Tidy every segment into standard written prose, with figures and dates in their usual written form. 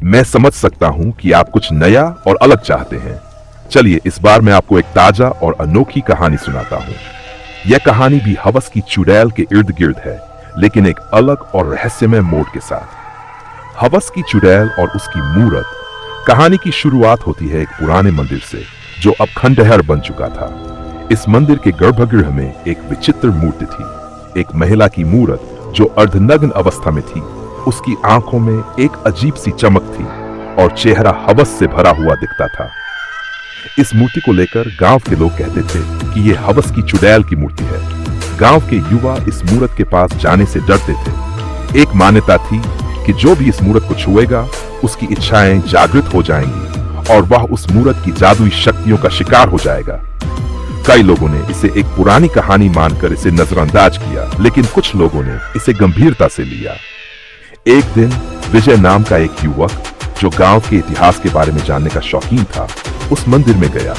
मैं समझ सकता हूं कि आप कुछ नया और अलग चाहते हैं। चलिए इस बार मैं आपको एक ताजा और अनोखी कहानी सुनाता हूं। यह कहानी भी हवस की चुड़ैल के इर्द गिर्द है, लेकिन एक अलग और रहस्यमय मोड़ के साथ। हवस की चुड़ैल और उसकी मूरत। कहानी की शुरुआत होती है एक पुराने मंदिर से, जो अब खंडहर बन चुका था। इस मंदिर के गर्भगृह में एक विचित्र मूर्ति थी, एक महिला की मूरत जो अर्धनग्न अवस्था में थी। उसकी आंखों में एक अजीब सी चमक थी और चेहरा हवस से भरा हुआ दिखता था। इस मूर्ति को लेकर गांव के लोग कहते थे कि यह हवस की चुड़ैल की मूर्ति है। गांव के युवा इस मूर्त के पास जाने से डरते थे। एक मान्यता थी कि जो भी इस मूर्त को छुएगा उसकी इच्छाएं जागृत हो जाएंगी और वह उस मूर्त की जादुई शक्तियों का शिकार हो जाएगा। कई लोगों ने इसे एक पुरानी कहानी मानकर इसे नजरअंदाज किया, लेकिन कुछ लोगों ने इसे गंभीरता से लिया। एक दिन विजय नाम का एक युवक, जो गांव के इतिहास के बारे में जानने का शौकीन था, उस मंदिर में गया।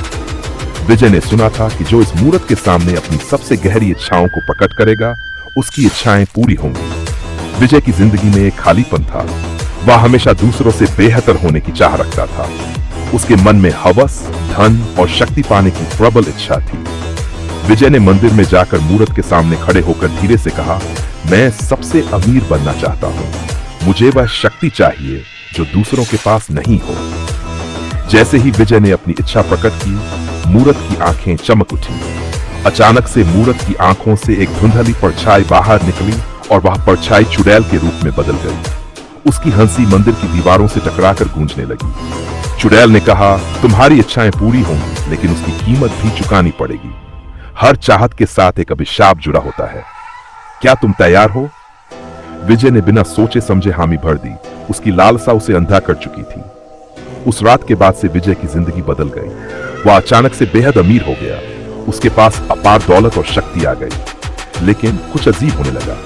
विजय ने सुना था कि जो इस मूर्त के सामने अपनी सबसे गहरी इच्छाओं को प्रकट करेगा, उसकी इच्छाएं पूरी होंगी। विजय की जिंदगी में एक खालीपन था। वह हमेशा दूसरों से बेहतर होने की चाह रखता था। उसके मन में हवस, धन और शक्ति पाने की प्रबल इच्छा थी। विजय ने मंदिर में जाकर मूर्त के सामने खड़े होकर धीरे से कहा, मैं सबसे अमीर बनना चाहता हूँ। मुझे वह शक्ति चाहिए जो दूसरों के पास नहीं हो। जैसे ही विजय ने अपनी इच्छा प्रकट की, मूर्त की आंखें चमक उठी। अचानक से मूर्त की आंखों से एक धुंधली परछाई बाहर निकली और वह परछाई चुड़ैल के रूप में बदल गई। उसकी हंसी मंदिर की दीवारों से टकराकर गूंजने लगी। चुड़ैल ने कहा, तुम्हारी इच्छाएं पूरी होंगी, लेकिन उसकी कीमत भी चुकानी पड़ेगी। हर चाहत के साथ एक अभिशाप जुड़ा होता है। क्या तुम तैयार हो? विजय ने बिना सोचे समझे हामी भर दी। उसकी लालसा उसे अंधा कर चुकी थी। उस रात के बाद से विजय की जिंदगी बदल गई। वह अचानक से बेहद अमीर हो गया। उसके पास अपार दौलत और शक्ति आ गई। लेकिन कुछ अजीब होने लगा।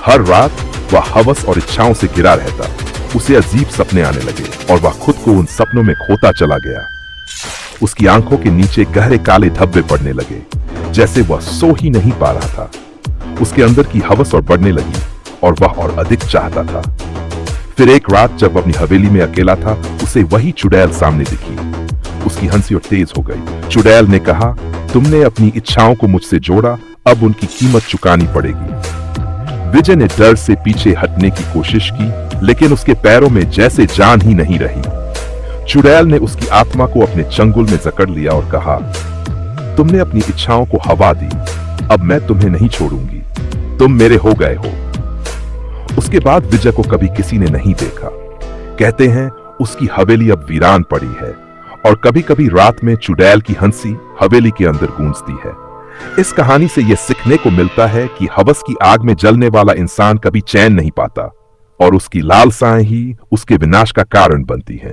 हर रात वह हवस और इच्छाओं से घिरा रहता। उसे अजीब सपने आने लगे और वह खुद को उन सपनों में खोता चला गया। उसकी आंखों के नीचे गहरे काले धब्बे पड़ने लगे, जैसे वह सो ही नहीं पा रहा था। उसके अंदर की हवस और बढ़ने लगी और वह और अधिक चाहता था। फिर एक रात जब अपनी हवेली में अकेला था, उसे वही चुड़ैल सामने दिखी। उसकी हंसी और तेज हो गई। चुड़ैल ने कहा, तुमने अपनी इच्छाओं को मुझसे जोड़ा, अब उनकी कीमत चुकानी पड़ेगी। विजय ने डर से पीछे हटने की कोशिश की, लेकिन उसके पैरों में जैसे जान ही नहीं रही। चुड़ैल ने उसकी आत्मा को अपने चंगुल में जकड़ लिया और कहा, तुमने अपनी इच्छाओं को हवा दी, अब मैं तुम्हें नहीं छोड़ूंगी। तुम मेरे हो गए हो। उसके बाद विजय को कभी किसी ने नहीं देखा। कहते हैं उसकी हवेली अब वीरान पड़ी है और कभी कभी रात में चुड़ैल की हंसी हवेली के अंदर गूंजती है। इस कहानी से यह सीखने को मिलता है कि हवस की आग में जलने वाला इंसान कभी चैन नहीं पाता और उसकी लालसाएं ही उसके विनाश का कारण बनती हैं।